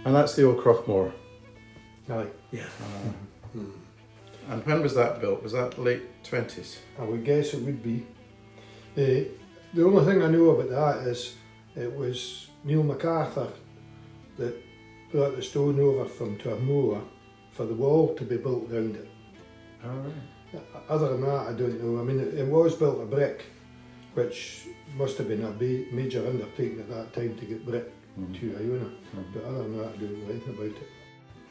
And that's the old Crochmore. Aye. Yeah. And when was that built? Was that late 20s? I would guess it would be. The only thing I know about that is it was Neil MacArthur that brought the stone over from Tormoa for the wall to be built around it. Oh, right. Other than that, I don't know. I mean, it was built of brick, which must have been a major undertaking at that time to get brick to Iona. But other than that, I don't know anything about it.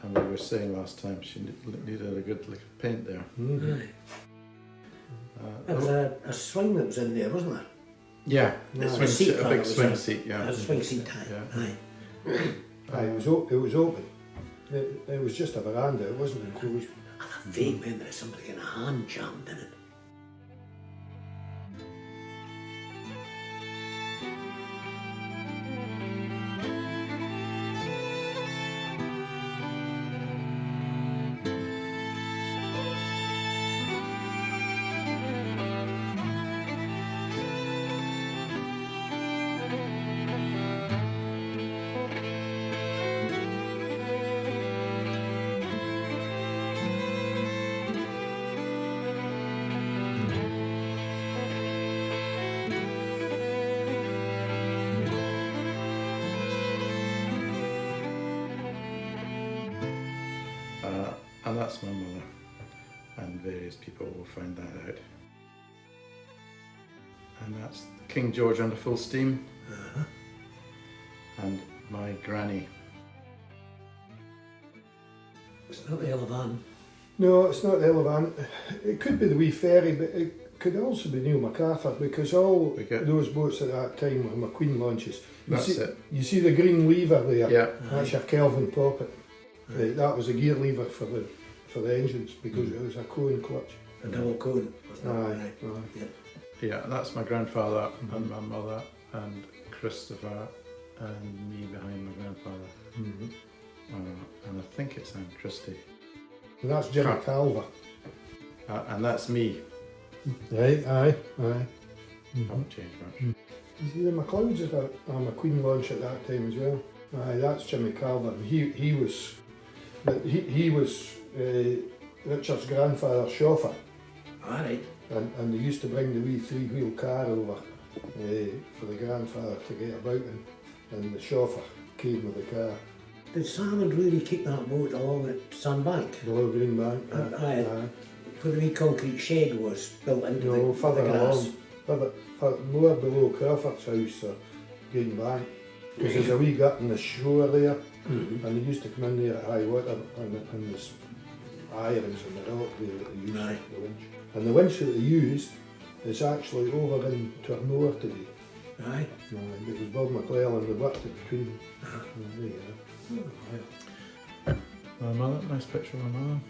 And we were saying last time she needed a good lick of paint there. Aye. There was a swing that was in there, wasn't there? Yeah, Yeah. a big swing seat, yeah. A swing seat, Yeah. aye. Aye, it was open. It was just a veranda, it wasn't enclosed. I have a vague memory of somebody getting a hand jammed in it. And that's my mother. And various people will find that out. And that's King George under full steam. And my granny. It's not the Elevan. No, it's not the Elevan. It could be the wee ferry, but it could also be Neil MacArthur because all those boats at that time were McQueen launches. You see the green lever there? Yeah. That's your Kelvin poppet. That was a gear lever for the engines because it was a cone clutch. A double cone. Aye. Yeah, that's my grandfather and my mother and Christopher and me behind my grandfather. And I think it's Aunt Christie. And that's Jimmy Calver. And that's me. Right, aye. Haven't changed much. You see the McLeods at a McQueen launch at that time as well. Aye, that's Jimmy Calver. He was Richard's grandfather's chauffeur. Alright. And they used to bring the wee three-wheel car over for the grandfather to get about in, and the chauffeur came with the car. Did Simon really keep that boat along at Sandbank? Below Green Bank. Aye. Where the wee concrete shed was built into the further grass. along, more below Crawford's house or Green Bank. Because there's a wee gut in the shore there, and they used to come in there at high water, and there's irons in the rock there that they used the winch. And the winch that they used is actually over in Tormoa today. Aye. It was Bob MacPhail and they worked it between them. There you go. My mother, nice picture of my mother.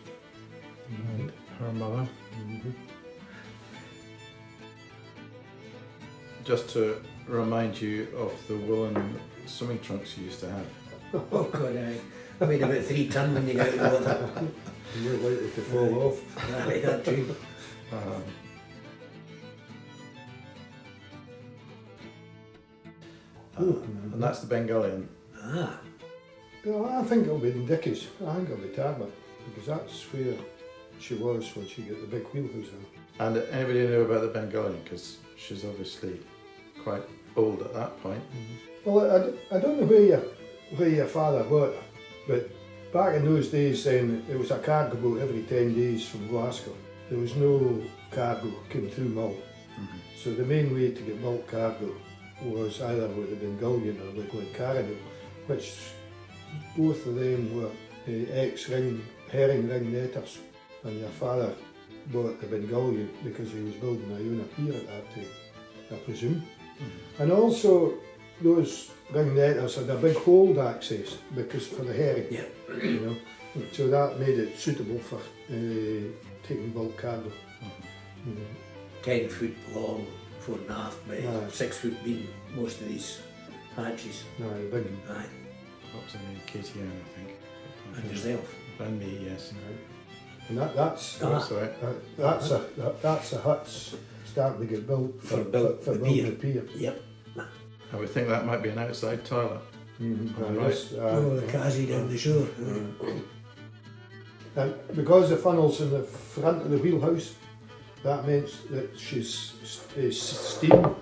And her mother. Just to remind you of the woolen swimming trunks you used to have. Oh God, aye. I weighed about 3 ton when you got out of the water. You're likely to fall off. Aye, that too. And that's the Bengalian. Ah. I think it'll be in Dickie's. I think it'll be Tarbert, because that's where she was when she got the big wheelhouse on. And anybody know about the Bengalian? Because she's obviously quite old at that point. Well, I don't know where your father bought her, but back in those days then it was a cargo boat every 10 days from Glasgow. There was no cargo came through Mull. So the main way to get bulk cargo was either with the Bengalian or the Glencairn, which both of them were ex-herring ring netters, and your father bought the Bengalian because he was building Iona pier at that time, I presume. And also those ring netters had a big hold access because for the herring, you know, so that made it suitable for taking bulk cargo. 10 foot long, 4.5 by 6 foot beam, most of these hatches. Aye, big. Aye. What was her name? Katie Ann, I think. And yourself. And me, yes. And that's That's right. that's a hut's starting to get built For building the the pier. Yep. I would think that might be an outside toilet. Right. Oh, the Kazi down the shore. And because the funnel's in the front of the wheelhouse, that means that she's steam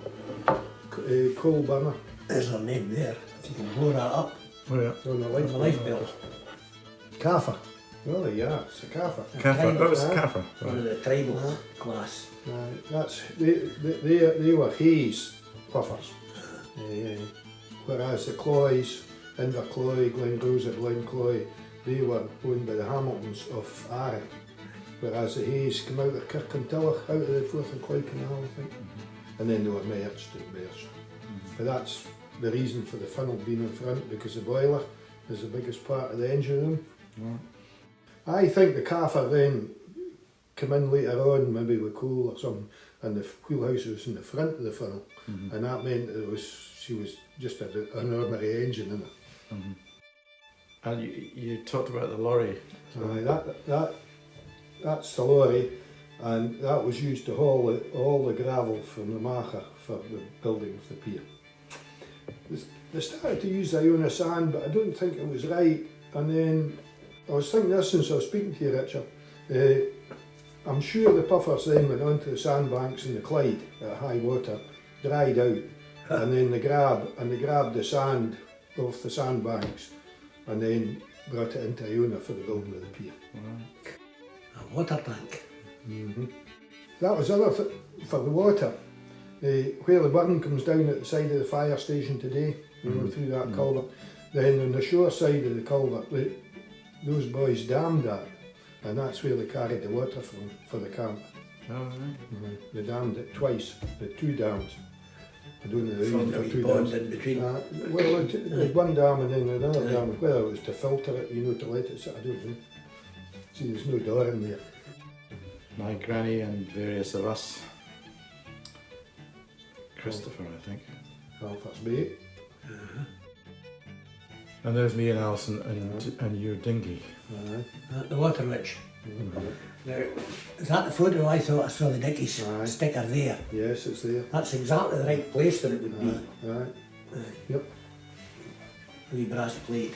coal burner There's her name there. You can blow that up Oh yeah. on the with a life belt. Kaffa. Well, yeah, it's a kaffa. Kaffa. Oh, it's a kaffa. One of Right. the tribal class. That's they were Hayes puffers, whereas the Cloys, Invercloy, Glenrosa, Glencloy, they were owned by the Hamiltons of Arran, whereas the Hayes came out of Kirkpatrick, out of the Forth and Cloy Canal, I think, and then they were merged at Merch. But that's the reason for the funnel being in front, because the boiler is the biggest part of the engine room. I think the Kaffa then come in later on, maybe with coal or something, and the wheelhouse was in the front of the funnel, and that meant that she was just an ordinary engine in it. And you talked about the lorry. That's the lorry, and that was used to haul all the gravel from the Macha for the building of the pier. They started to use Iona sand, but I don't think it was right. And then I was thinking this since I was speaking to you, Richard. I'm sure the puffers then went onto the sandbanks in the Clyde at high water, dried out, and then they grabbed the sand off the sandbanks, and then brought it into Iona for the building of the pier. A water tank. That was other for the water. Where the burn comes down at the side of the fire station today, through that culvert. Then on the shore side of the culvert, those boys dammed that, and that's where they carried the water from for the camp. Oh, right. They dammed it twice, the two dams. I don't know the reason for two Pond dams. in between. Well, the one dam and then another dam, whether it was to filter it, to let it sit, I don't know. See, there's no door in there. My granny and various of us. Christopher, I think. Halifax Bay. And there's me and Alison and your dinghy. The water witch. Now, is that the photo I thought I saw the Dickies sticker there? Yes, it's there. That's exactly the right place that it would be. Right. Yep. Wee brass plate.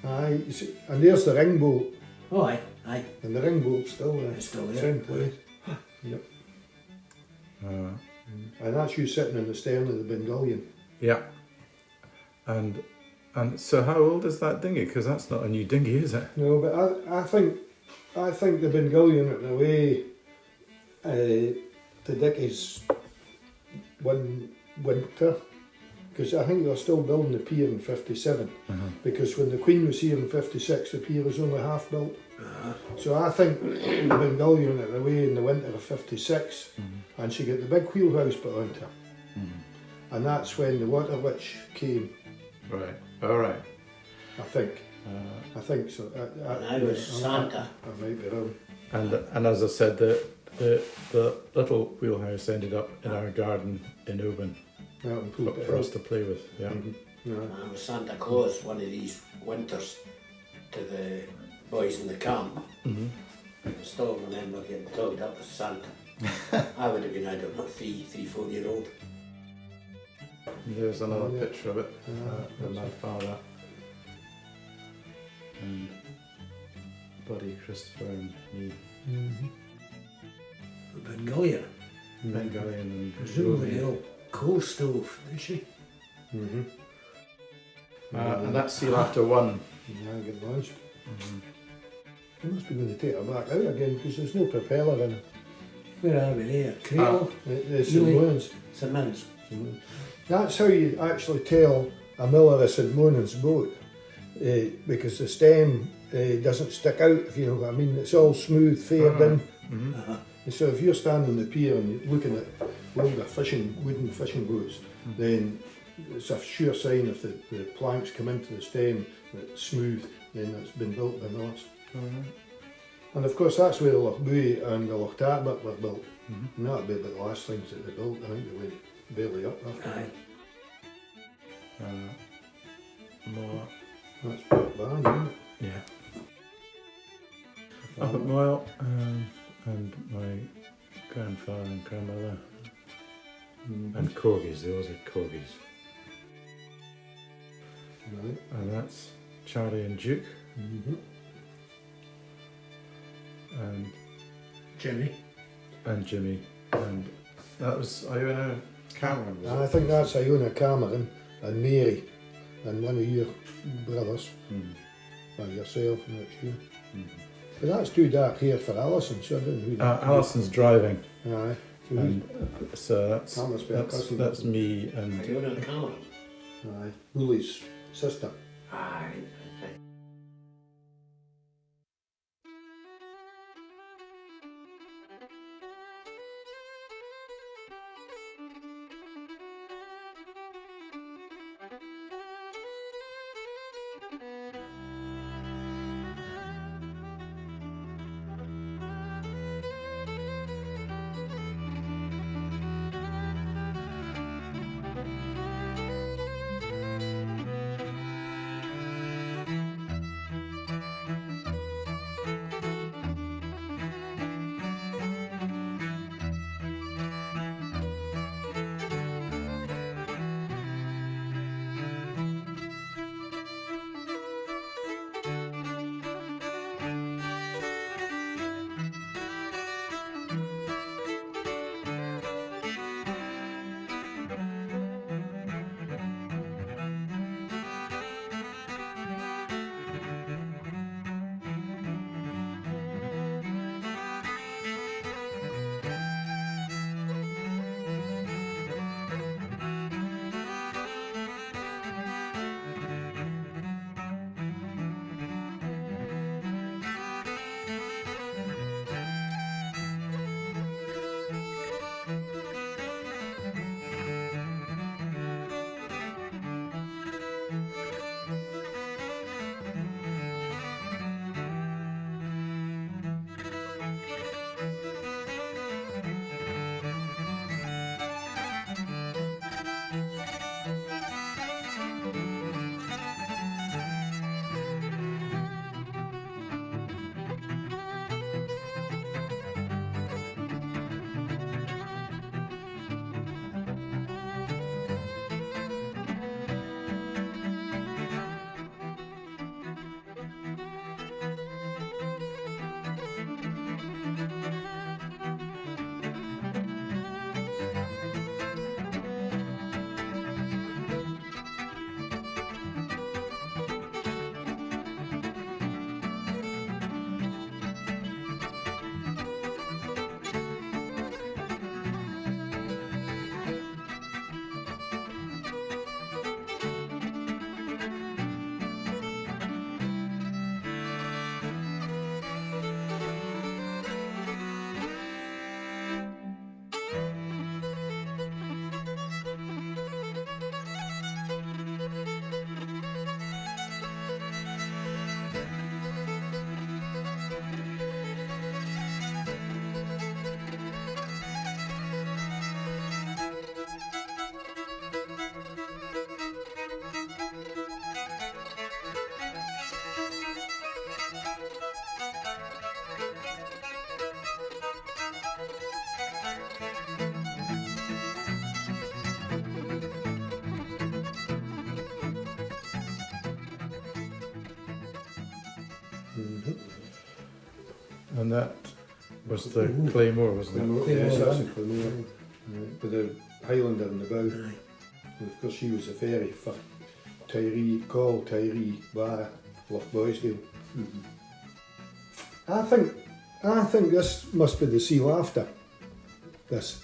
Aye, you see, and there's the ring bolt, Oh, aye. and the ring bolt's still there. It's still there. Same place. Yep. And that's you sitting in the stern of the Bengalian. Yeah. And so how old is that dinghy? Because that's not a new dinghy, is it? No, but I think the Bengalian in a way to Dickie's one winter, because I think they're still building the pier in 57, because when the Queen was here in 56 the pier was only half built. So I think the Bengalian in a way in the winter of 56, and she got the big wheelhouse put onto her, and that's when the water witch came. Right. All right. I think so. And I was Santa. I might be wrong. And as I said, the little wheelhouse ended up in our garden in Oban for us to play with. Yeah. I was Santa Claus one of these winters to the boys in the camp. I still remember getting told up as Santa. I would have been, I don't know, 3-4-year-old. There's another picture of it with my father and Buddy, Christopher and me. Bengalian. Bengalian and Presumably the old coal stove, is she? and that's seal after one. Yeah, get launched. You must be going to take her back out again because there's no propeller in it. Where are we there? Cradle? The St. Monans. St. Mans. That's how you actually tell a miller of St. Monan's boat, because the stem doesn't stick out, if you know what I mean. It's all smooth, faired in. And so if you're standing on the pier and you're looking at older wooden fishing boats, then it's a sure sign if the planks come into the stem that's smooth, then it's been built by millers. And of course that's where the Loch Buoy and the Loch Tarbert were built. And that'd be about the last things that they built. I think they went barely up after that. More. That's Port Barn, isn't it? Yeah. up at Moyle, and my grandfather and grandmother, and corgis. They always had corgis. Right. And that's Charlie and Duke, and Jimmy. Jimmy, and that was Iona Cameron. Was I it? think that's Iona Cameron and Mary and one of your brothers, or yourself, I'm not sure. But that's too dark here for Alison, so I don't know who that Alison's driving, Aye. So and so That must be a cousin. that's me and Iona Cameron. aye. Lily's sister. Aye. And that was the Claymore, wasn't it? Yes, that's a Claymore. Right. With the Highlander in the bow. And of course she was a ferry for Tyree, Barra, Loch Boysdale. I think this must be the Sea Laughter, this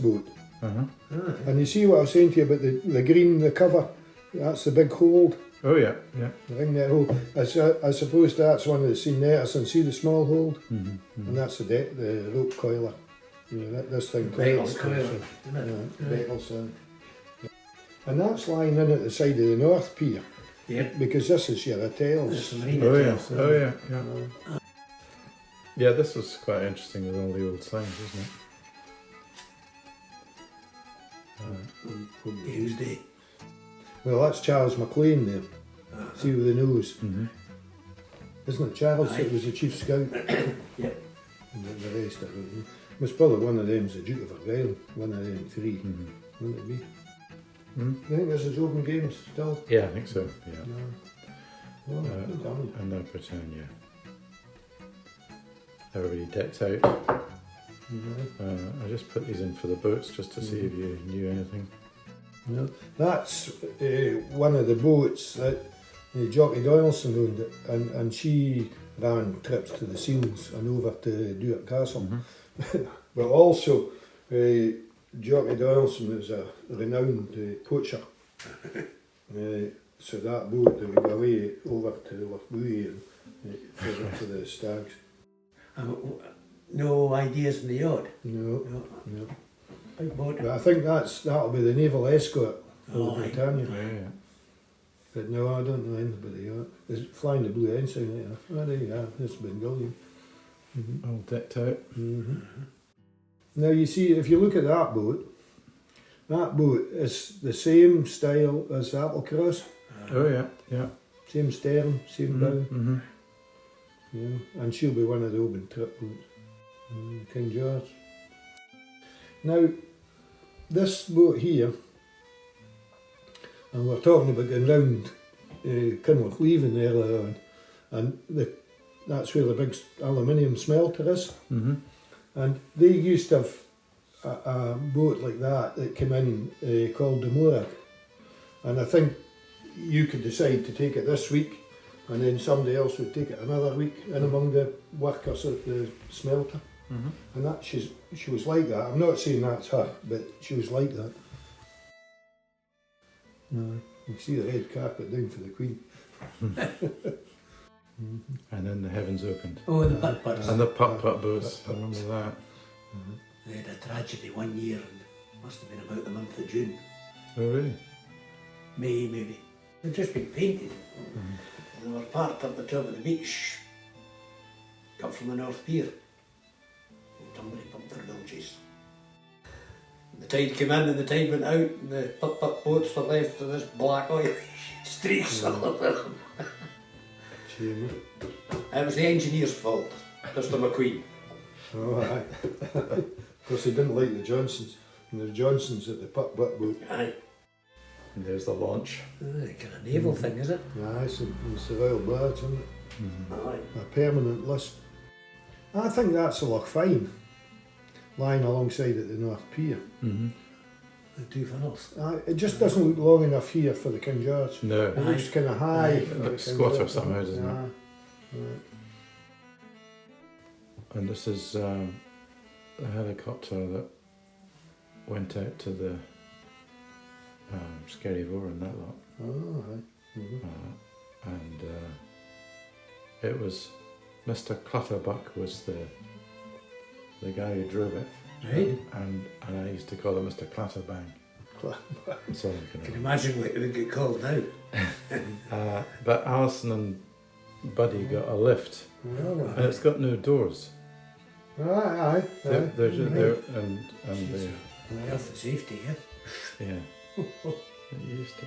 boat. And you see what I was saying to you about the green, the cover, that's the big hold. Oh yeah, yeah. The ring net hold. I suppose that's one of the sea netters, and see the small hold? And that's the rope coiler. You know, this thing Beckles coils. coiler. Beckles, and that's lying in at the side of the North Pier. Yep. Because this is your hotels. Oh yeah, oh yeah, yeah. Yeah, this was quite interesting with all the old signs, wasn't it? Tuesday. Well, that's Charles MacLean there. See with the nose. Isn't it Charles Aye. that was the chief scout? Yep. And the rest of it. Must probably one of them's the Duke of Argyll, one of them three, wouldn't it be? Mm-hmm. I think this is open games still. Yeah, I think so. Yeah. No. Well, good done. And now Britannia. Everybody decked out. I just put these in for the boats just to see if you knew anything. No. That's one of the boats that Jockey Doyleson owned it, and she ran trips to the Seals and over to Duart Castle. But also, Jockey Doyleson was a renowned poacher. So that boat, they would go away over to Lochbuie and further to the stags. No ideas in the yacht? No. Big boat. But I think that'll be the naval escort for Oh, the aye. Britannia. Yeah. But no, I don't know anything about the yacht. It's flying the blue ensign there. Oh, there you are. It's Bengali. All decked out. Now you see, if you look at that boat is the same style as the Applecross. Oh yeah, yeah. Same stern, same bow. Mm-hmm. Yeah, and she'll be one of the open trip boats. King George. Now, this boat here, and we're talking about going round Kinloch Leaving earlier on, and that's where the big aluminium smelter is. And they used to have a boat like that came in called the Morag. And I think you could decide to take it this week, and then somebody else would take it another week in among the workers at the smelter. And that she was like that. I'm not saying that's her, but she was like that. No, you can see the red carpet down for the Queen. And then the heavens opened. Oh, the putt-putts. And the putt-putt boats, I remember that. They had a tragedy one year, and must have been about the month of June. Oh really? May, maybe. They'd just been painted. And they were parked up the top of the beach, up from the North Pier. And somebody pumped their bilges. The tide came in and the tide went out, and the putt-putt boats were left with this black oil streaks all over them. Shame. It was the engineer's fault, Mr. McQueen. Oh, aye. Of course, he didn't like the Johnsons, and the Johnsons at the putt-putt boat. Aye. And there's the launch. Kind of naval thing, is it? Aye, it's the Royal Barge, isn't it? Aye. A permanent list. I think that's a Loch Fyne, lying alongside at the North Pier. The two funnels. It just doesn't look long enough here for the King George. No. It looks kind of high. Aye. for the Looks King squatter George, somehow, doesn't it? Aye. Right. And this is the helicopter that went out to the Scary Vore and that lot. Oh, aye. And it was Mr. Clutterbuck was the guy who drove it. Right. And I used to call him Mr. Clatterbang. So I can imagine what it would get called now. but Alison and Buddy got a lift, Oh, and it's got no doors. aye. They're and they Health and safety, yeah. yeah. It used to.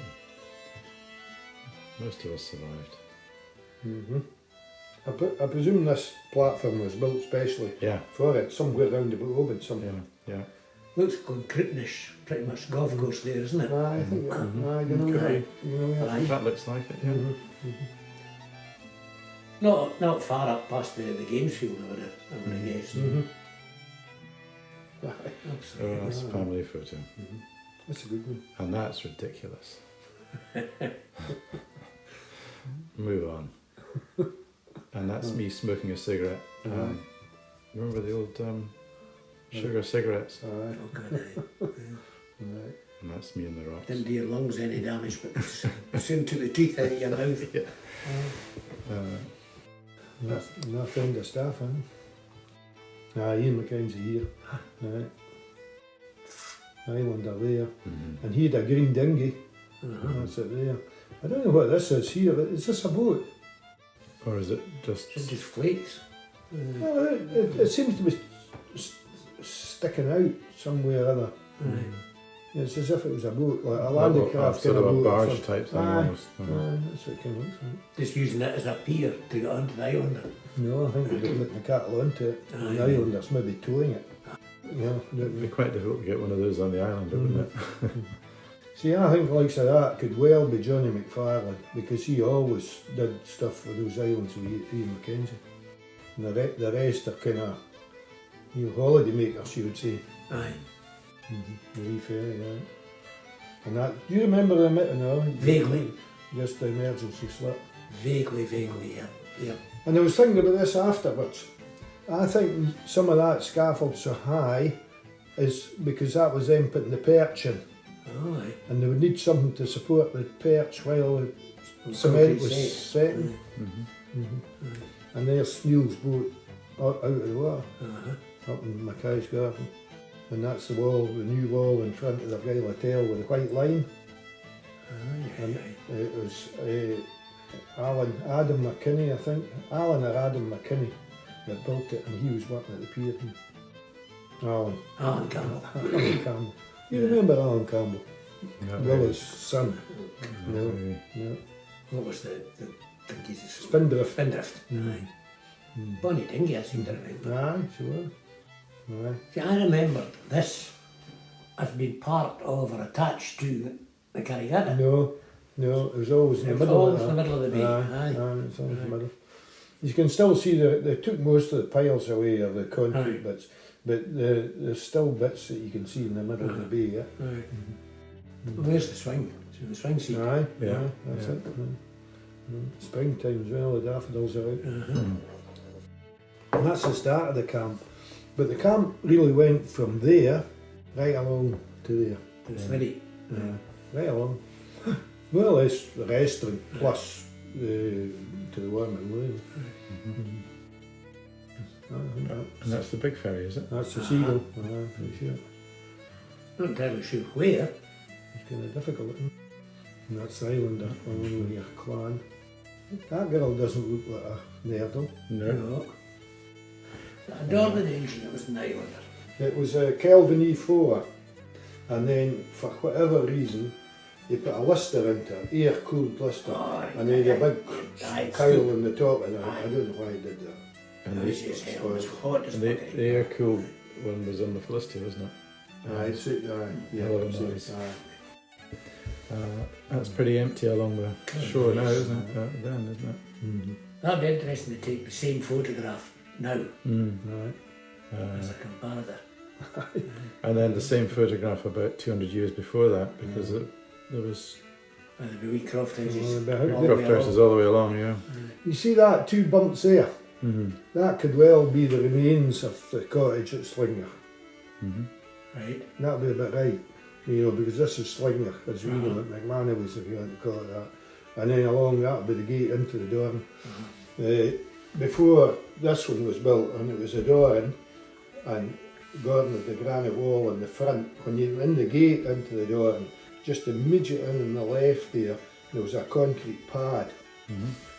Most of us survived. I presume this platform was built specially Yeah, for it, somewhere round about Oban somewhere. yeah. Looks going Crittenish, pretty much golf course there, isn't it? Aye, I think, aye, you know, Could yeah. Aye. That looks like it. Yeah. Not far up past the games field, I would have guessed. Aye. Oh, that's a family photo, That's a good one. and that's ridiculous. Move on. And that's me smoking a cigarette. Remember the old sugar cigarettes? Aye. Oh, God, aye. Right. And that's me in the rocks. Didn't do your lungs any damage, but soon took the teeth out of your mouth. Yeah. No friend of staff, huh? Ian Mackenzie here. Aye. Islander there. And he had a green dinghy. That's it there. I don't know what this is here. Is this a boat? Or is it just... It just flakes. Well, it seems to be sticking out somewhere or other. It's as if it was a boat, like a Sort landcraft kind of of a boat. barge type thing Aye. almost. That's what it kind of looks like. Just using it as a pier to get onto the island. No, I think they're putting the cattle onto it. And the islanders maybe towing it. Yeah, It'd be quite difficult to get one of those on the island, wouldn't it? See, I think likes of that could well be Johnny MacPhail, because he always did stuff for those islands with Ian Mackenzie. And the rest are kind of, holiday makers, you would say. Aye. The wee ferry, yeah. And that, do you remember them? No? Vaguely. Just the emergency slip. Vaguely, yeah. Yeah. And I was thinking about this afterwards. I think some of that scaffold so high is because that was them putting the perch in. Oh, aye. And they would need something to support the perch while the cement was setting. And there's Neil's boat out of the water, up in Mackay's garden. And that's the wall, the new wall in front of the Gael Hotel with the white line. And it was Adam McKinney, I think. Alan or Adam McKinney that built it, and he was working at the pier. Alan Campbell. Alan Campbell. You remember Alan Campbell? Willa's son. No. What was the Spindrift. Spindrift. Aye. Bonnie Dingy, I seem to remember. Aye, she was. Aye. See, I remember this as being part of or attached to the Carrigada. No, it was always in the It was middle. always in the middle of the bay. Aye. It was always in the middle. You can still see they took most of the piles away, or the concrete bits, but there's still bits that you can see in the middle of the bay. Yeah. Aye. Where's the swing? So the swing seat. Aye, Yeah. that's it. Springtime as well, the daffodils are out. And that's the start of the camp. But the camp really went from there right along to there. To the smithy. Right along. More or less the restaurant plus to the worm and lane. And that's the big ferry, is it? That's the Seagull. Pretty sure. Not entirely sure where. It's kind of difficult. And that's the islander along with your clan. That girl doesn't look like a Nerdal. No. I don't know the engine that was an islander. It was a Kelvin E4, and then for whatever reason they put a lister into it, air-cooled lister, and they had a big cowl on the top of it. I don't know why he did that. And it was hot as And the air-cooled one was on the Felicity, wasn't it? That's pretty empty along the shore now, isn't it? Then, isn't it? That'd be interesting to take the same photograph now Right. as a comparator. And then the same photograph about 200 years before that, because there was The wee croft houses. croft houses all the way along, yeah. You see that two bumps there? That could well be the remains of the cottage at Slinger. Right. That'd be about right, because this is Slinger, as we know it, McManaly's, if you want to call it that. And then along that would be the gate into the Dorn. Before this one was built, and it was a Dorn, and Gordon had the granite wall in the front. When you're in the gate into the Dorn, just immediately on the left there was a concrete pad,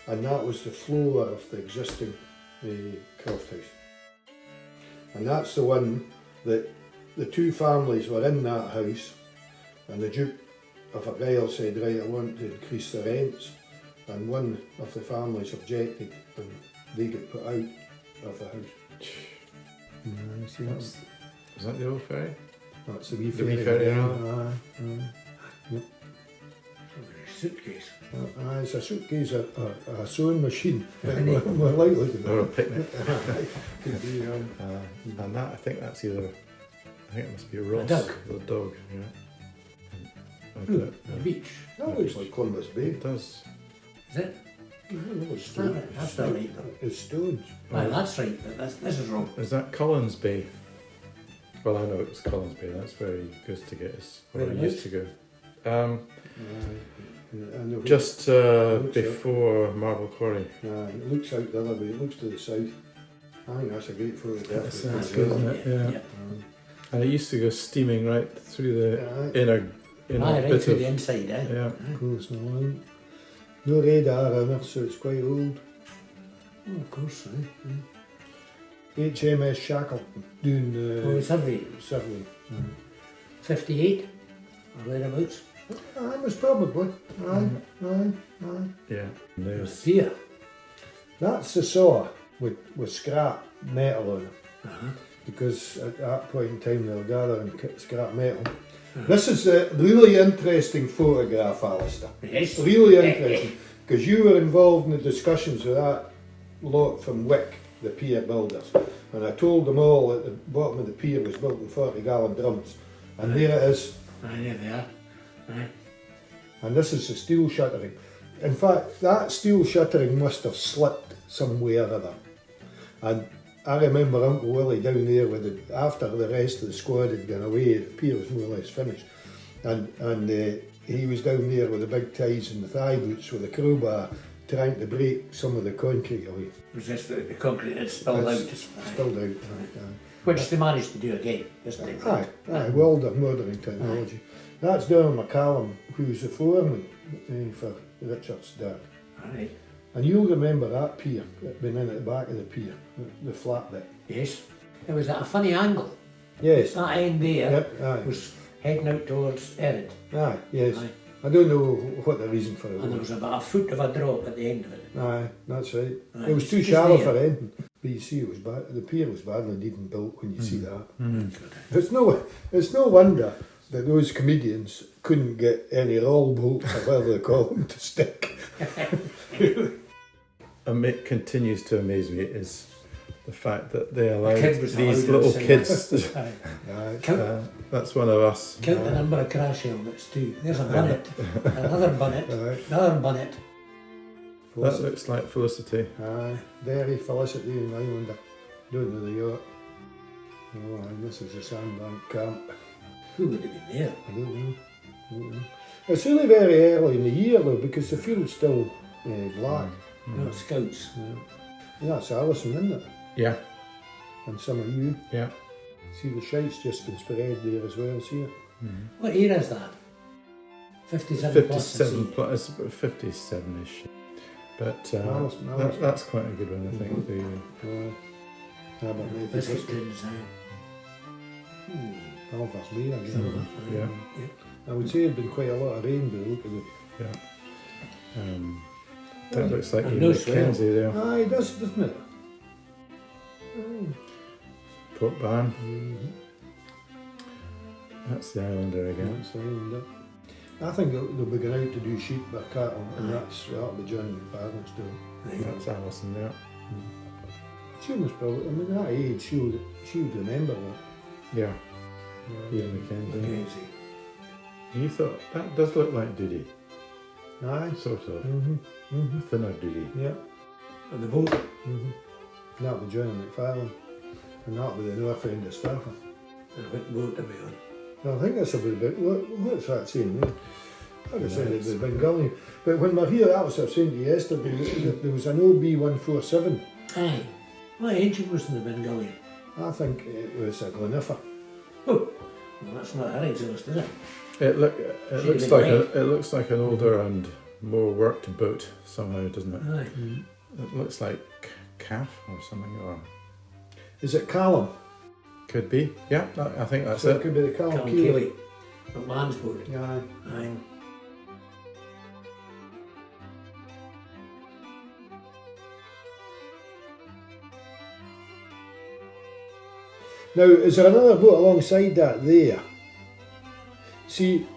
and that was the floor of the existing croft house. And that's the one that the two families were in that house, and the Duke of Argyll said, right, I want to increase the rents, and one of the families objected, and they get put out of the house. See Is that the old ferry? that's the wee The wee ferry. ferry, Suitcase. It's a suitcase, a sewing machine, more likely to be. Or a picnic. Could be, And that, I think that's either, I think it must be a Ross. dog. The dog, yeah. The beach. that looks like Columbus Bay. It does. Is it? It's That's not right though. It's stones. Well, that's right, but this is wrong. Is that Collins Bay? Well, I know it's Collins Bay. That's where he goes to get his, or he used to go. Just before Marble Quarry. It looks out the other way, it looks to the south. I think that's a great photograph. That's good, isn't it? Yeah. And it used to go steaming right through the inner Right bit through of the inside, eh? yeah. Of course, no radar on it, so it's quite old. Oh, of course, HMS Shackleton doing Oh, the survey. survey. 58? or thereabouts. I was probably. Aye. Yeah. And there's Pier. That's the saw with scrap metal on it. Uh-huh. Because at that point in time they were gathering scrap metal. This is a really interesting photograph, Alastair. Yes. Really interesting. Because you were involved in the discussions with that lot from Wick, the pier builders. And I told them all that the bottom of the pier was built in 40-gallon drums. And there it is. Aye, there they are. Aye. And this is the steel shuttering. In fact, that steel shuttering must have slipped somewhere or other. And I remember Uncle Willie down there with after the rest of the squad had gone away, the pier was more or less finished. And he was down there with the big ties and the thigh boots with a crowbar trying to break some of the concrete away. Was this the concrete had spilled out? Spilled out. Which they managed to do again this time. Aye, well done, modern technology. That's Donald McCallum, who's the foreman for Richard's dad. Aye. And you'll remember that pier, being in at the back of the pier, the flat bit. Yes. It was at a funny angle. Yes. That end there Yep, aye. was heading out towards Erin. Aye, yes. Aye. I don't know what the reason for it And there was. was about a foot of a drop at the end of it. Aye, that's right. Aye, It was too just shallow there. for anything. But you see, it was bad. The pier was badly needing built when you see that. Mm. It's no wonder that those comedians couldn't get any roll bolts or whatever they call them to stick. And it continues to amaze me is the fact that they allowed kid was these allowed little to sing kids. Aye. Aye. Count, That's one of us. count the number of crash helmets too. There's a bonnet, another bonnet, Aye. another bonnet. That looks like Felicity. Aye, very Felicity in Islander. Don't know the yacht. Oh, and this is the sandbank camp. Who would have been there? I don't know. It's really very early in the year though, because the field's still black. No, scouts. Yeah, that's Alison, isn't it? Yeah, And some of you. yeah. See the shite's just been spread there as well, see it? What year is that? 57 plus. I 57 see. plus, 57-ish. But Alison. that's quite a good one, I think. The, Abernathy Biscuit biscuit. tins now. Belfast beer again. yeah, I would say there'd been quite a lot of rain by the look of it. yeah. That looks like And Ian no swell. Mackenzie there. Aye, it does, doesn't it? Port Barn. Mm-hmm. That's the Islander again. That's the end of it. I think they'll be going out to do sheep or cattle, and that'll be Johnny McFarlane's doing. That's Alison there. She must probably, I mean, at that age, she would remember that. Yeah, Ian Mackenzie. Mackenzie. You thought, that does look like Doody. Aye. Sort of. Mm-hmm. Thinner Doody. Yeah. On the boat. Mm-hmm. That'll be Johnny McFarlane, and that'll be the north end of Stafford. And what boat are we on? I think that's a bit, what's that saying there? I was saying it was Bengali. But when we're here, that was what I was saying to you yesterday, there was an OB-147. Aye. What engine was in the Bengalian? I think it was a Gleniffer. Oh, well, that's not her exhaust, is it? It She'd have been looks like an older and more worked boat somehow, doesn't it? Aye. It looks like calf or something, or Is it Callum? could be. Yeah, I think that's So it it. could be the Callum Callum Keeley. Keeley. McMahon's boat. Aye. Aye. Now, is there another boat alongside that there? See,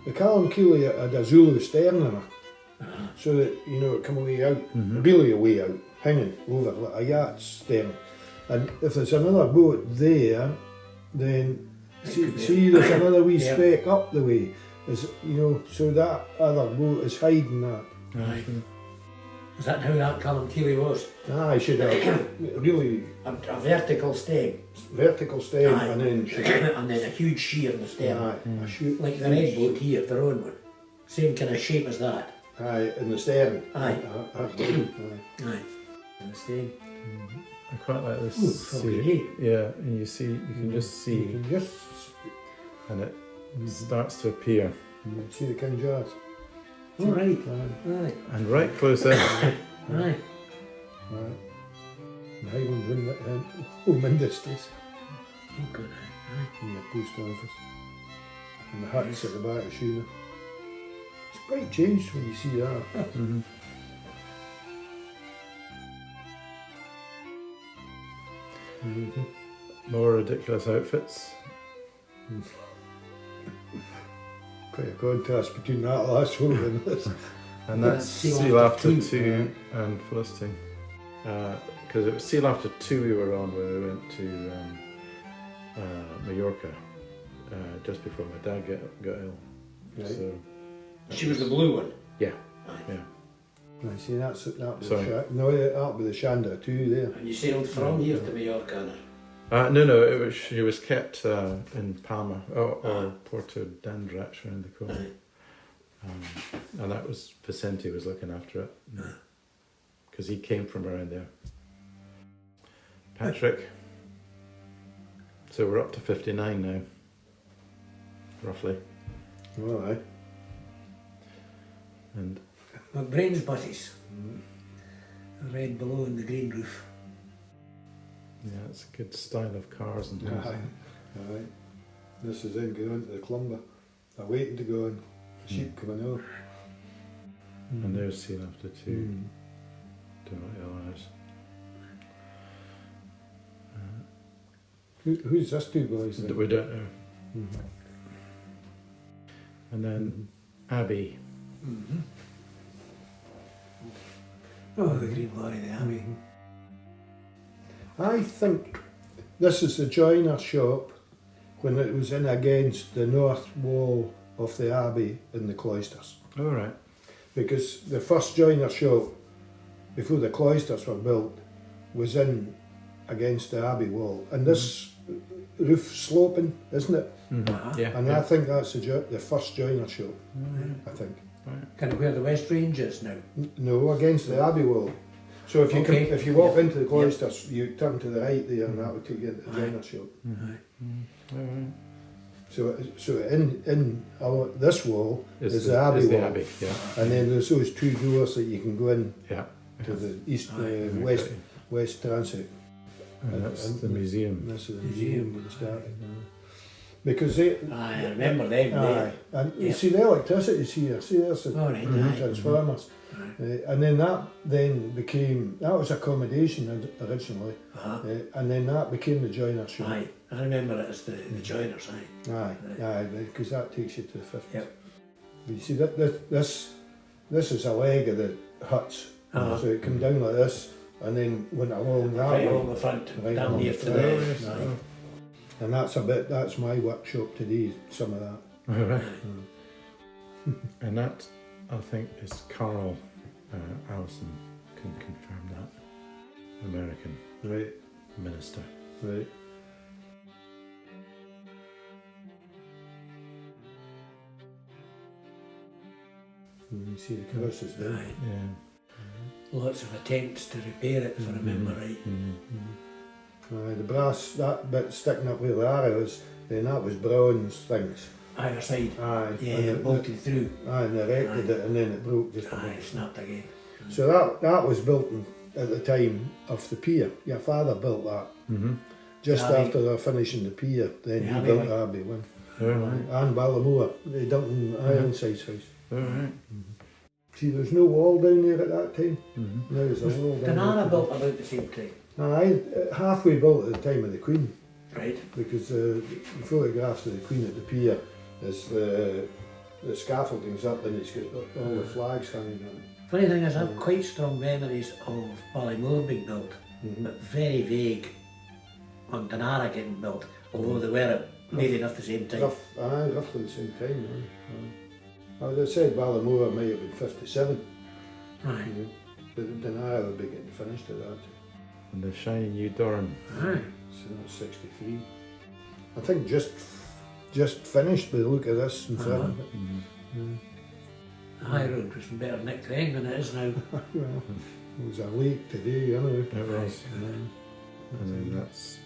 the Callum Keeley had a Zulu stern in it, so that, you know, it come away out, really away out, hanging over like a yacht stern. And if there's another boat there, then see there's another wee Yeah. speck up the way, is, you know, so that other boat is hiding that. Aye. Is that how that Callum Keeley was? I should have really A vertical stem. vertical stem Aye. and then And then a huge shear in the stem. aye, a shoot. Like the red boat here, their own one. Same kind of shape as that. Aye, in the stern. Aye. Aye. Aye. And the stem. I quite like this. Ooh, See, probably. yeah, and you can just You see, can just and it starts to appear, see the King George. All right. Aye. Aye. and right close in. Aye. Aye. The Highland Home Industries Oh, good. Aye. in the post office. and the huts at the back of Iona. It's quite changed when you see that. Mm-hmm. More ridiculous outfits. Quite a contrast between that last one and this. And that's Seal After 2 and Felicity. Because it was Seal After 2 we were on when we went to Mallorca just before my dad got ill. Right. So, She was the blue one. yeah. I see that was Sorry. that'll be the Shanda too there. And you sailed from here to Mallorca. No, she was kept in Palma or Porto Dandrach around the corner. And that was Vicente was looking after it because he came from around there. Patrick. So we're up to 59 now, roughly. All right. And McBrain's buses. The red below and the green roof. yeah, it's a good style of cars and things. Alright. This is in going to the Clumber. They're waiting to go in. Sheep coming out. And there's Seal After 2. Don't know what else. Who's this two boys then? We don't know. And then Abby. Oh, the green lorry, the Abbey. I think this is the joiner shop when it was in against the north wall of the Abbey in the cloisters. All right. Because the first joiner shop, before the cloisters were built, was in against the Abbey wall. And this roof sloping, isn't it? Yeah. And yeah. I think that's the first joiner shop, I think. Kind of where the West Range is now. No, against the Abbey wall. So if you Okay. if you walk into the cloisters, you turn to the right there, and that would take you into the joiner shop. All right. So in this wall is the Abbey Is the wall, Abbey, yeah. and then there's those two doors that you can go in Yeah. to the east, Okay. west transit. And that's And the museum. This is the museum when it started. Because they. I remember them. Aye, and you Yeah. see the electricity's here. See there's the All right, aye. transformers, and then that became that was accommodation originally, and then that became the joiner shop. Aye, I remember it as the joiners. Aye. Aye, because that takes you to the 50s. Yep. But you see this is a leg of the huts, so it come down like this, and then went along that Right way, along the front, right down along near the to front. the. Aye. And that's my workshop today. Some of that. All right. And that, I think, is Carl Allison can confirm that. American Right, minister. right. And you see the crosses there. Aye. Yeah. Lots of attempts to repair it, if I remember right. Aye, the brass, that bit sticking up where the arrow is, then that was bronze things. Either side. Aye, Yeah, and it bolted through. aye, and they erected it, and then it broke just a Aye, bit. snapped again. So that was built at the time of the pier. Your father built that. Just Davie. after they're finishing the pier, then The he Abbey built one. the Abbey one. All right. And Ballamore, they dumped in Ironside's house. All right. See, there's no wall down there at that time. Now there's a wall down Banana there. built about the same time. Aye, halfway built at the time of the Queen, Right. because the photographs of the Queen at the pier is the scaffolding's up and it's got all the flags hanging on it. Funny thing is, I have quite strong memories of Ballymore being built, but very vague on Dunara getting built, although they were nearly enough the same time. Roughly the same time. I would have said Ballamore might have been 57, Aye. but Dunara would be getting finished at that time. And the shiny new Durham. Aye. So that's 63. I think just finished by the look of this in front of it. The high road was better nicked then than it is now. Well, it was a lake today, you know. It was. And then that's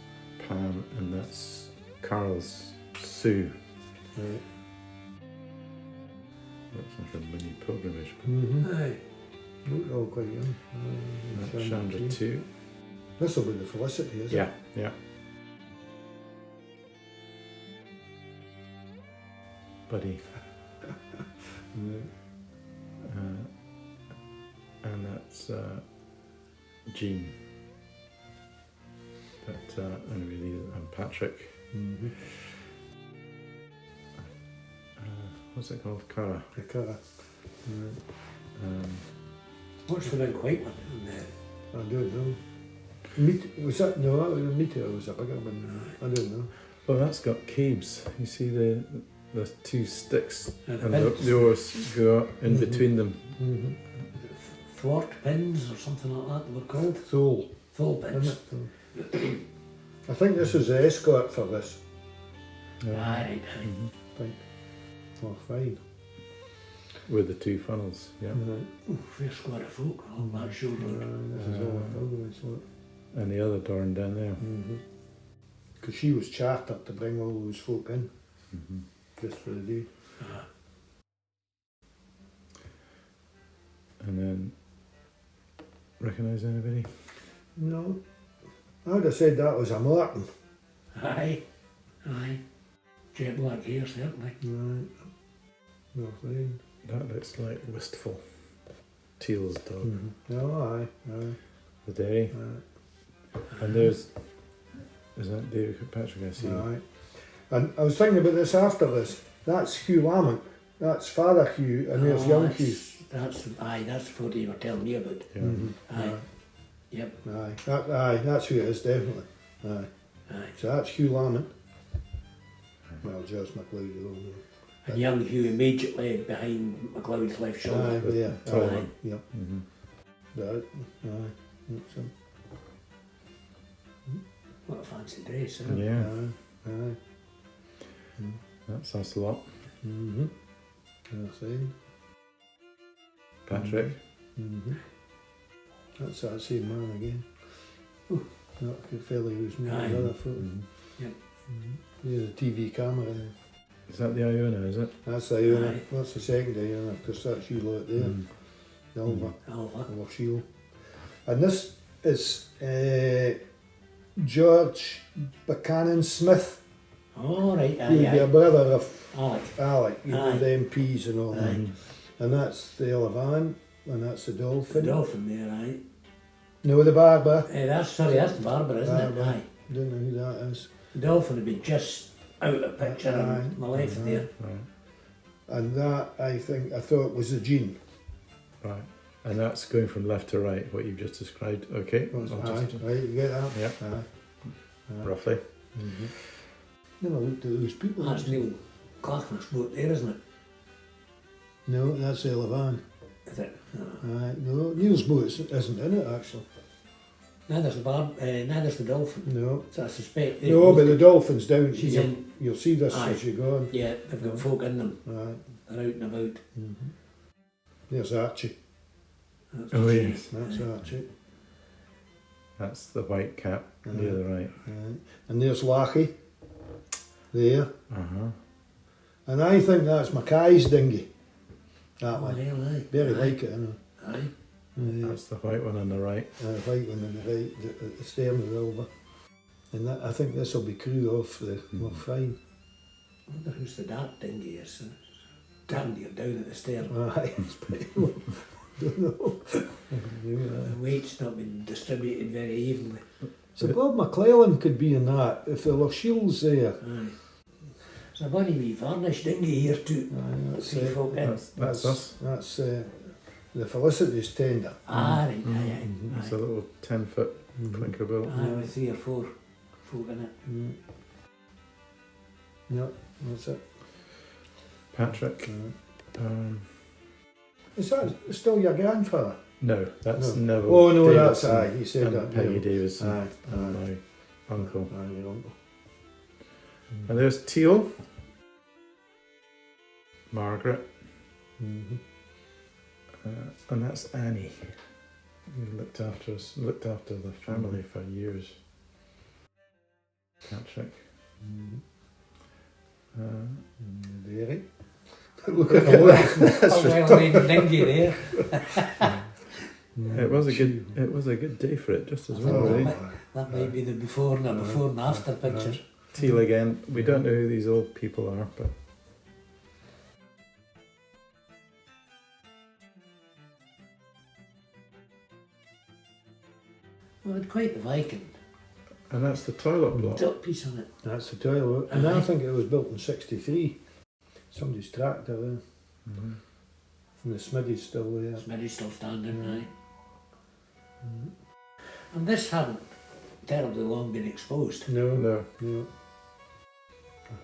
Pam, and that's Carl's Sue. Right. Looks like a mini pilgrimage. Aye. Look all quite young. That's Chandra too. This will be the Felicity, isn't it? Yeah. buddy. Right. And that's Jean. But anyway, and Patrick. Mm-hmm. What's it called? Cara. The colour. Right. What's the big white one on there? I don't know. Was that, no, that was a meter, was a bigger one. I don't know. Well, that's got caves. You see the two sticks, And and pins. the oars go up in between them. Mm-hmm. Thwart pins or something like that they were called. Thole, Thole isn't pins. it? I think this was the escort for this. Aye, Mhm. I think. Oh, fine. With the two funnels, yeah. Right. Ooh, fair squad of folk on that shoulder. This is all a pilgrimage, look. And the other dorn down there. Because she was chartered to bring all those folk in, Mhm. just for the day. And then, recognise anybody? No. I would have said that was a Martin. Aye, aye. Jet black hair, certainly. Right. No, fine. That looks like Wistful. Teal's dog. Oh, aye, The dairy. aye, And there's, is that David Kirkpatrick I see? aye. And I was thinking about this after this. That's Hugh Lamont. That's Father Hugh, and there's young Hugh. That's the photo you were telling me about. Yeah. Aye. Yep. Aye, that's who it is, definitely. Aye. Aye. So that's Hugh Lamont. Well, just MacLeod, you don't know. And young Hugh immediately behind MacLeod's left Aye, shoulder. yeah. tall Aye, one. yep. Mhm. That, aye. That's him. What a fancy dress, isn't it? Yeah, Aye, aye. that's us a lot. Mm-hmm. That's it. Patrick. Mm-hmm. That's that same man again. That good fella who was making Aye. the other photo. Mhm. There's a TV camera there. Is that the Iona, is it? That's the Iona. Aye. That's the second Iona, because that's you lot there. Mhm. The Alva. Alva. Alva Shield. And this is George Buchanan Smith. Oh, right, He would be a aye, brother of Alec. Alec, you know, Aye. the MPs and all that. Aye. And that's the Elephant, and that's the The Dolphin. dolphin there, aye. No, the Barber. That's the barber, isn't it? Barber. Aye. Don't know who that is. The dolphin would be just out of picture Aye. on the left Aye. there. Right, And that, I thought was the Jean. right. And that's going from left to right, what you've just described. Okay, Was, I'll aye, just, right, you get that? yeah, Aye. roughly. Mm-hmm. Never looked at those people. That's Neil Clarkman's boat there, isn't it? No, that's the Elephant. Is it? No. Aye, no, Neil's boat isn't in it actually. Neither's the dolphin. No. So I suspect they No, both- but the Dolphin's down. She's you'll, in. You'll see this Aye. as you go on. Yeah, they've got folk in them. Aye. They're out and about. Mm-hmm. There's Archie. That's Oh, the yes. cheese. That's Aye. Archie. That's the white cap near the right. Aye. And there's Lachie. There. Uh-huh. And I think that's Mackay's dinghy. That Oh, one. hell, aye. Very Aye. like it, I know. Aye. That's the white one on the right. White one on the right, the stern of the Elva. And that, I think this will be crew off the well, fine. I wonder who's the dark dinghy is. Dandier down at the stern. Aye, don't know. The weight's not been distributed very evenly. So Bob McClellan could be in that if there were shields there. Aye. There's a bunny wee varnish dinghy here too. Aye, that's See folk in. That's us. That's the Felicity's tender. Ah, right, aye, aye. Mm-hmm. It's a Aye. little 10-foot clinker boat. Aye, with 3 or 4 folk in it. Mm. Yep, that's it. Patrick. Is that still your grandfather? No, that's No. Neville. Oh no, Davidson that's aye. He said and that. Peggy yeah. Davison Aye, and aye. my uncle. Aye, your uncle. And there's Teal. Margaret. Mm-hmm. And that's Annie. Who looked after us, looked after the family for years. Patrick. Dairy. Look at the look. A well-named dinghy there. It was a good day for it, just as well, Oh, really. That might be the before and after picture. Teal again. We don't know who these old people are, but Well, it's quite the Viking. And that's the toilet block. Top piece on it. That's the toilet. And I think it was built in '63. Somebody's tractor there. Mm-hmm. And the Smitty's still there. Smitty's still standing, right? And this hadn't terribly long been exposed. No, No. no.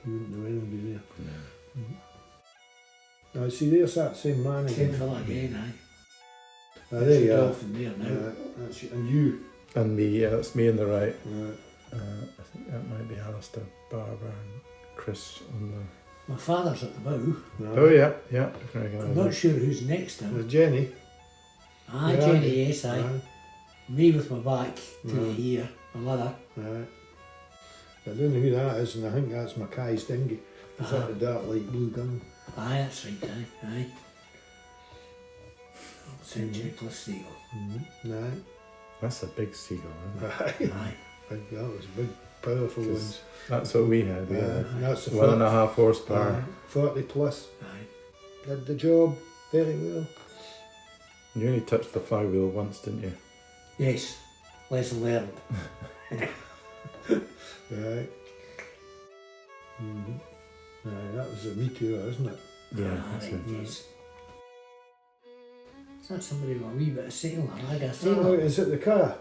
You wouldn't know anybody there. Now, see, there's that same man Same again. fella again, aye. There you are. From there now. That's you. And you. And me, yeah, that's me on the right. Right. I think that might be Alastair, Barbara, and Chris on the. My father's at the bow. No. Oh yeah, yeah. I can I'm recognise not that. sure who's next to him. There's Jenny. Aye, Yeah, Jenny, aye. yes, aye. Aye. Me with my back to Yeah. here, my mother. Right. I don't know who that is, and I think that's Mackay's dinghy. Is that the dark light blue gun? Aye, that's right, aye. St. Nicholas Seagull. Right. That's a big seagull, isn't it? Right. Aye. That was big, powerful 'Cause ones. that's what we had. We had That's the 1.5 horsepower. 40 plus. Aye. Did the job very well. You only touched the flywheel once, didn't you? Yes, lesson learned. Right. Right, that was a meteor, isn't it? Yeah, Aye, that's it. yes. Is that somebody with a wee bit of sail? I like a Oh, sail. is it the car?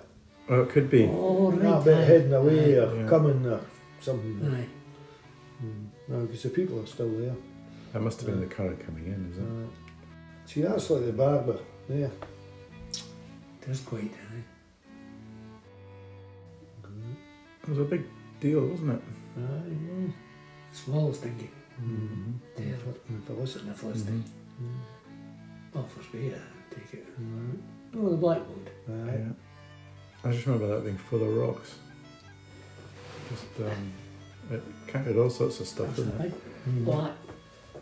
Oh, it could be. Oh, right. That bit aye. heading away or Yeah. coming or something. Aye. No, because the people are still there. That must have been the car coming in, is it? See, that's like the barber there. It is quite, aye. It was a big deal, wasn't it? Aye, Smallest dinghy. Mm-hmm. There. and Felicity. Nicholas thing. Mm-hmm. Well, for speed, I take it. Right. Oh, the blackboard. Aye. Yeah. I just remember that being full of rocks. Just it counted all sorts of stuff, That's didn't a it? big black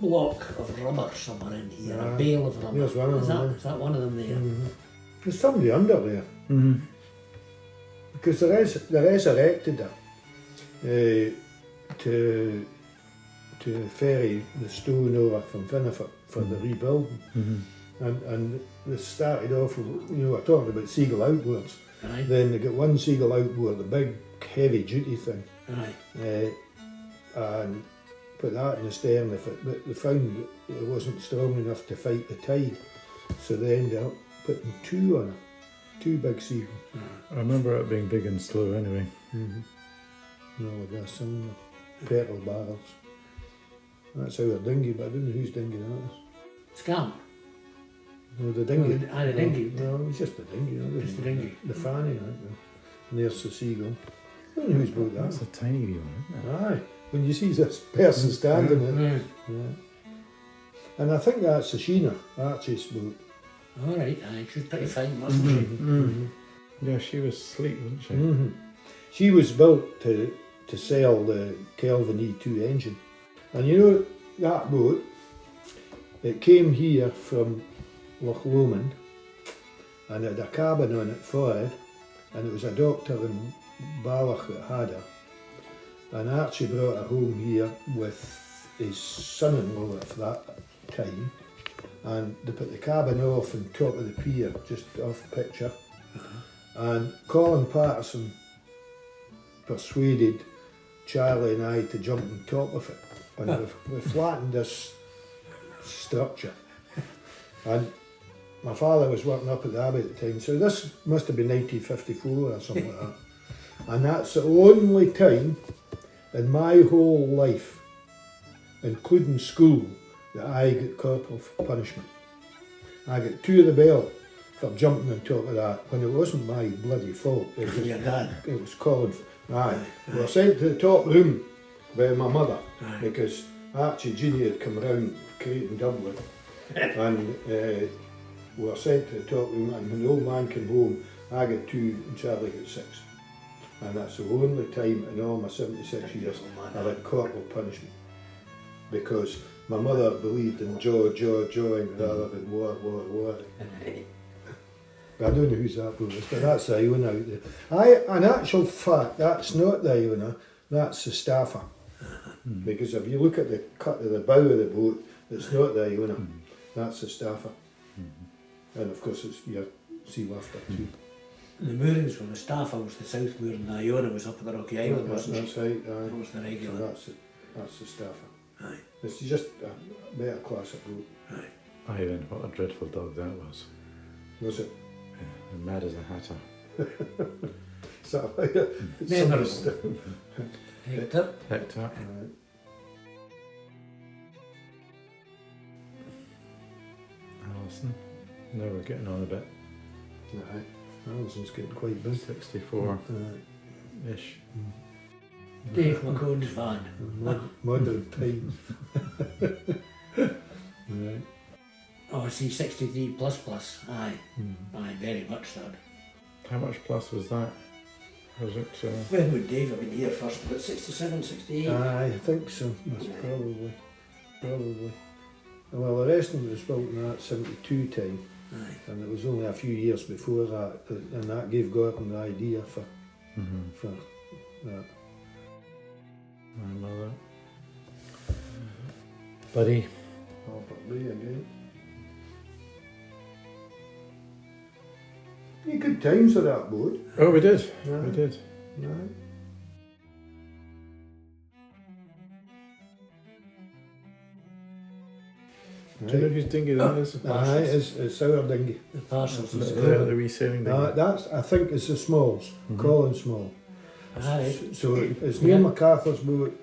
block of rubber somewhere in here, Aye. a bale of rubber. There's one of is them. that one of them there? There's somebody under there Mm-hmm. because they resurrected her to ferry the stone over from Finnefort for the rebuilding. Mm-hmm. And they started off, we're talking about seagull outboards. Aye. Then they got one seagull outboard, the big heavy duty thing, Aye. and put that in the stern. But they found it wasn't strong enough to fight the tide, so they ended up putting two on it, two big seagulls. I remember it being big and slow anyway. No, there's some petrol barrels. That's our dinghy, but I don't know whose dinghy that is. Scamp. No, the dinghy. Oh, the dinghy. No, it was just the dinghy. Just the dinghy. The fanny, I think. And there's the seagull. I don't know whose boat that That's is. a tiny wee one, isn't it? Aye, when you see this person standing in it. Aye. Yeah. And I think that's the Sheena, Archie's boat. All right, aye. She was pretty fine, wasn't she? Yeah, she was sleek, wasn't she? She was built to sell the Kelvin E2 engine. And you know, that boat, it came here from Loch Lomond and it had a cabin on it for it, and it was a doctor in Balloch that had her. And Archie brought her home here with his son-in-law at that time, and they put the cabin off on top of the pier, just off the picture. And Colin Patterson persuaded Charlie and I to jump on top of it, and we flattened this structure. And my father was working up at the Abbey at the time, so this must have been 1954 or something like that. And that's the only time in my whole life, including school, that I got corporal punishment. I got 2 of the belt for jumping on top of that, when it wasn't my bloody fault. It was, Your dad. it was Colin. Aye. We were sent to the top room by my mother, Aye. because Archie Junior had come round creating Dublin. And we were sent to the top room, and when the old man came home, I got 2 and Charlie got 6. And that's the only time in all my 76 years I've had corporal punishment. Because my mother believed in jawing rather than war. I don't know whose that was, but that's the Iona out there. In actual fact, that's not the Iona, that's the Staffer. Because if you look at the cut of the bow of the boat, it's not the Iona, that's the Staffer. And of course it's your sea wafter too. The moorings were the Staffa was the south moor and the Iona was up at the Rocky Island, wasn't That's she? right, That aye. was the So regular. that's the Staffa. Aye, It's just a better class of boat. aye. Aye then, what a dreadful dog that was. Was it? Yeah, and mad as a hatter. So, Memorable. Hector. Hector. Right. Alison. Now we're getting on a bit. Aye. Alison's getting quite big. 64-ish. Dave McCone's van. Modern times. Right. Oh, I see 63 plus plus. Aye, aye, very much that. How much plus was that? Was it? When would Dave have been here first? About 67, 68? Aye, I think so. That's probably. Well, the rest of it was built in that 72 time, Aye. and it was only a few years before that, and that gave Gordon the idea for that. My mother. Buddy. Probably again. You good times with that boat. Oh, we did. Yeah. We did. Right. Do you know whose dinghy that is? Aye, it's our dinghy. The parcels was The wee sailing dinghy. That's, I think it's the Smalls, Colin Small. Aye. So it's near MacArthur's boat,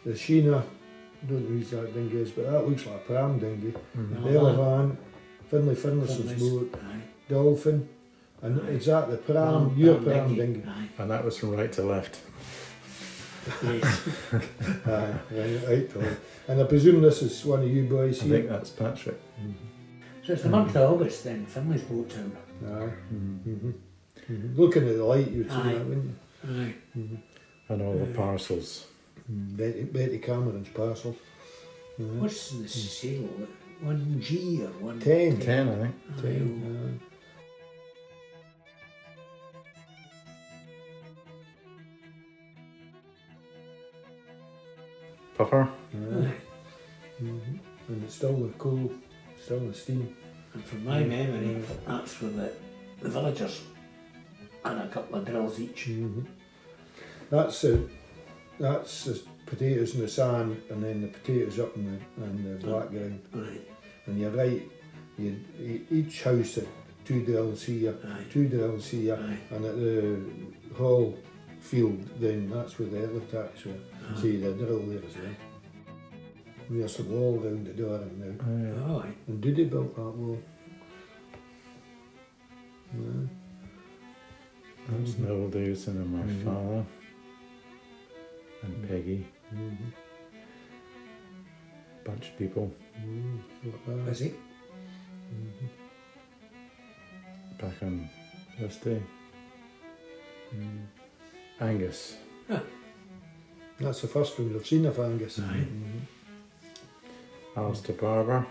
the Sheena, I don't know whose that dinghy is, but that looks like a pram dinghy. The Elevan, Finlay Finlayson's boat, Aye. Dolphin, and is that the pram, your pram dinghy? Aye. And that was from right to left. Yes. Aye, right. And I presume this is one of you boys I here? think that's Patrick. So it's the month of August then, Finlay's boat town. Aye. Looking at the light, you'd see Aye. that, wouldn't Aye. And all the parcels. you? Betty Cameron's parcel. What's the sail? 1G or 1? 10. 10, I think. Aye. Puffer. Aye. And it's still the coal, still the steam. And from my memory, that's for the villagers. And a couple of drills each. That's the potatoes in the sand, and then the potatoes up in the black ground. Aye. And you're right, each house had 2 drills here, Aye. 2 drills here, Aye. and at the whole field, then that's where the other tax were. See the drill there as well. There's a wall round the door now. Oh, aye. And Dudy built that wall. Yeah. That's Noel Davison and my father. And Peggy. Bunch of people. Was it? Back on this day. Angus. That's the first one I've seen of Angus. Aye. Alastair Barber.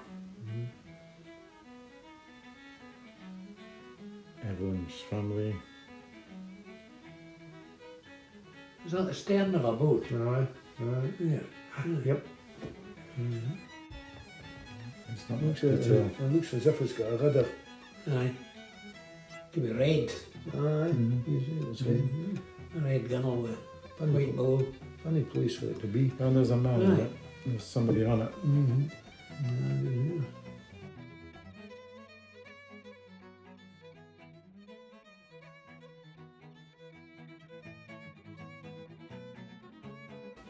Everyone's family. Is that the stern of a boat? Aye. Yeah. Yep. It's not Looks, much detail. it looks as if it's got a rudder. Aye. Could be red. Aye. You see, it's red. A red gunnel with Funny, white below. funny place for it to be. And there's a man in Aye. it. There's somebody on it.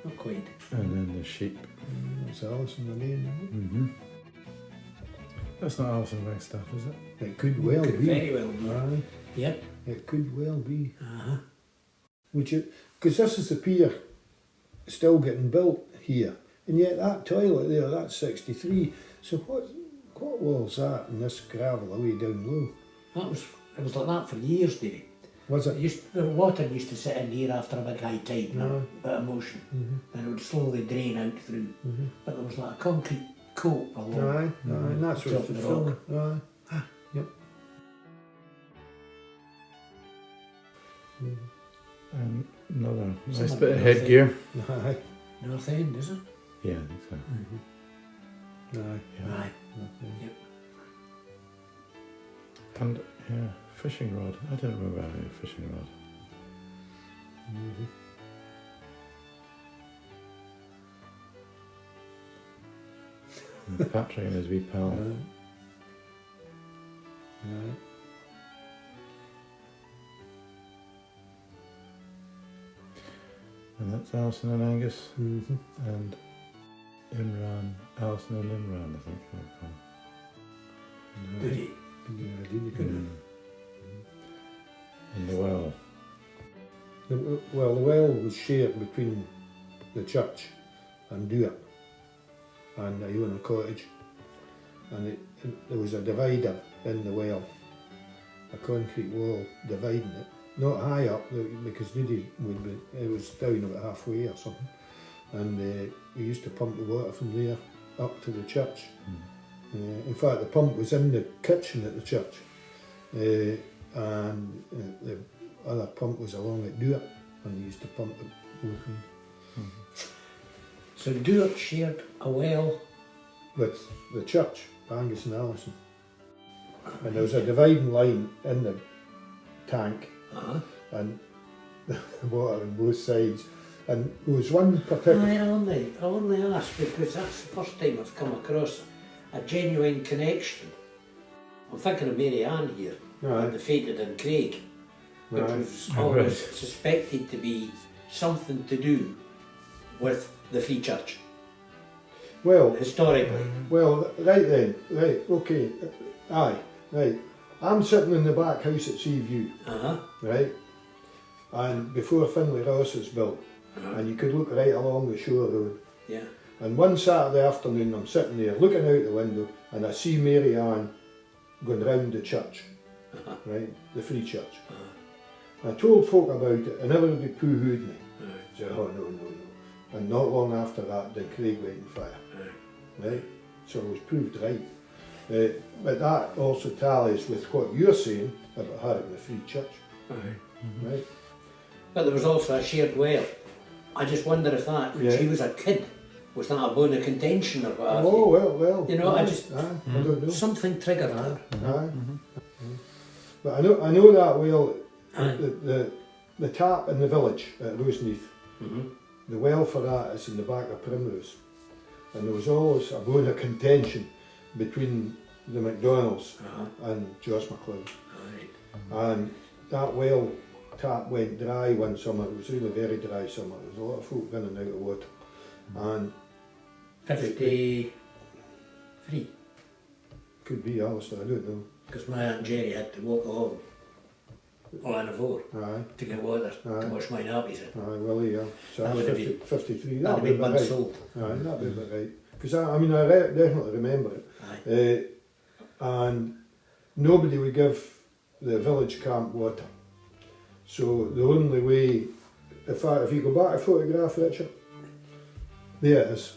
Not quite. And then the sheep. That's Alison again. That's not Alison Wagstaff, is it? It could well Could be. very well be. Aye. Yep. It could well be. Uh-huh. Because this is the pier still getting built here, and yet that toilet there, that's 63. So what was that in this gravel away down low? It was like that for years, Davie. Was it? The water used to sit in here after a big high tide, and a Aye. bit of motion, and it would slowly drain out through. But there was like a concrete coat along. Aye, and that's Top what's of the filling. rock. Aye. Yep. And another nice Someone bit of else headgear. Aye. North End, is it? Yeah, I think so. Aye. Yeah. Aye. Okay. Yep. And yeah, fishing rod. I don't remember having a fishing rod. Mm-hmm. And Patrick and his wee pal. Right. And that's Alison and Angus. Mm-hmm. And Imran. Alison and Imran, I think they're called. Did he? Yeah, did you couldn't? And the well. Well, the well was shared between the church and Dewar and Iona cottage, and there was a divider in the well, a concrete wall dividing it, not high up because it was down about halfway or something, and we used to pump the water from there up to the church. In fact, the pump was in the kitchen at the church, and the other pump was along at Dewar, and they used to pump it both ways. So Dewar shared a well. With the church, Angus and Alison. And there was a dividing line in the tank, and the water on both sides. And there was one particular... I only asked because that's the first time I've come across a genuine connection. I'm thinking of Mary Ann here, and the fated in Craig, which was always suspected to be something to do with the Free Church, Well, historically. well, right then, right, okay, aye, right. I'm sitting in the back house at Seaview, right, and before Finlay Ross was built, and you could look right along the shore road. Yeah. And one Saturday afternoon, I'm sitting there looking out the window, and I see Mary Ann going round the church, right, the Free Church. I told folk about it, and everybody poo-hooed me. Said, oh no, no, no. And not long after that, the Craig went in fire. Right? So I was proved right. But that also tallies with what you're saying about having the Free Church. Right? But there was also a shared well. I just wonder if that, when she was a kid, was that a bone of contention or what have you? Well. You know, aye, I just... I don't know. Something triggered that. Aye. But I know that well, the tap in the village at Roseneath, the well for that is in the back of Primrose. And there was always a bone of contention between the McDonalds and Joss McLeod. And that well tap went dry one summer. It was really very dry summer. There was a lot of folk in and out of water. And 53. Could be Alastair, I don't know. Because my Aunt Jerry had to walk along on a four Aye. to get water to wash my nappies in. Aye, well, yeah. So That that's would have 53. That'd That'd be be about months right. old. Aye, that'd be about right. Because I definitely remember it. And nobody would give the village camp water. So the only way, if you go back a photograph, Richard, there it is.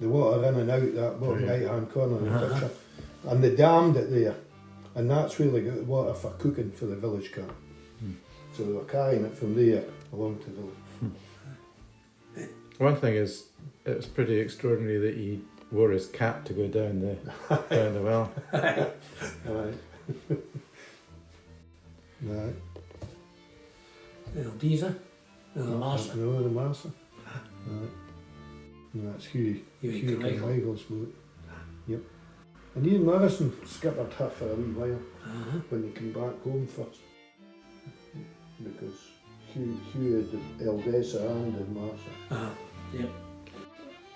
The water in and out that bottom right hand corner of the picture. And they dammed it there. And that's where they got water for cooking for the village camp. So they were carrying it from there along to the village. One thing is, it was pretty extraordinary that he wore his cap to go down the well. Right. Right. Little Deezer, little Master. No, the master. Right. No, that's Hugh Carmichael's boat. Yep. And Ian Morrison skippered her for a wee while when he came back home first. Because Hugh had the Eldessa and the Martha. Yep.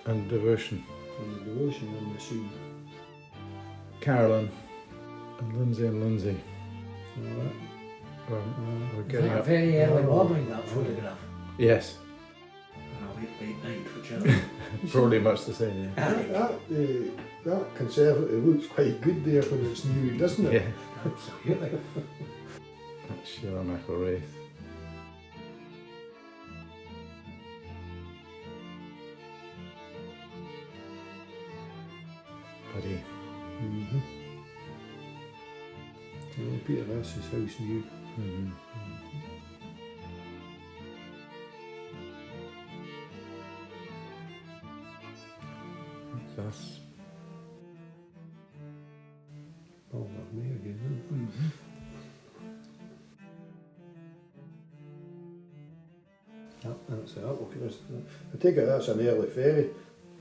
And Devotion. And the Devotion and the sea. Carolyn. And Lindsay. All right. We're Is getting that up. very early morning, that photograph? Yes. And a late night for children. Probably much the same, yeah. That conservative looks quite good there when it's new, doesn't it? Yeah. Absolutely. That's Sheila McElwraith. Buddy. Well, Peter Ross's house new. That's us. Oh, not me again. That's it. Look at this. I take it that's an early ferry,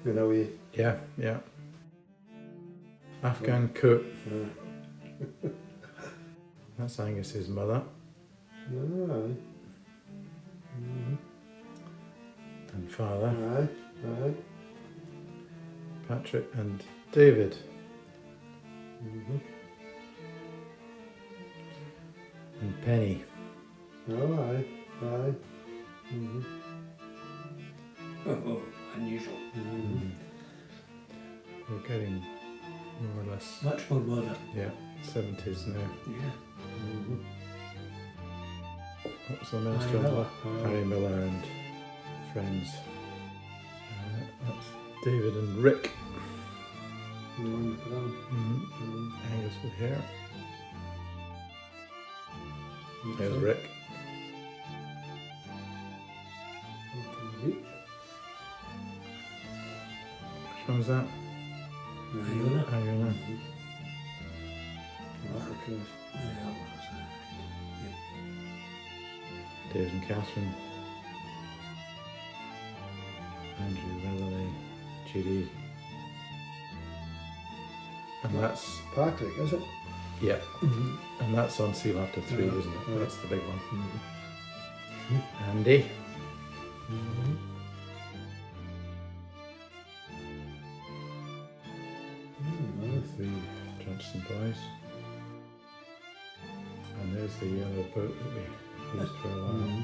in a way. Yeah, yeah. Afghan cook. That's Angus's mother. Aye. And father. Aye. Patrick and David. And Penny. Oh, aye. Oh, unusual. We're getting more or less, Much more modern. yeah, 70s now. Yeah. What was the minister? Harry Miller. Harry Miller and friends. That's David and Rick. Angus with hair. There's Rick. Which one was that? Iona. Iona. David and Catherine. Andrew, Lily, Judy. And that's, Patrick, is it? yeah. And that's on Seal After 3, Yeah, isn't it? yeah. That's the big one. Andy. The Johnson boys. And there's the yellow boat that we used for a while.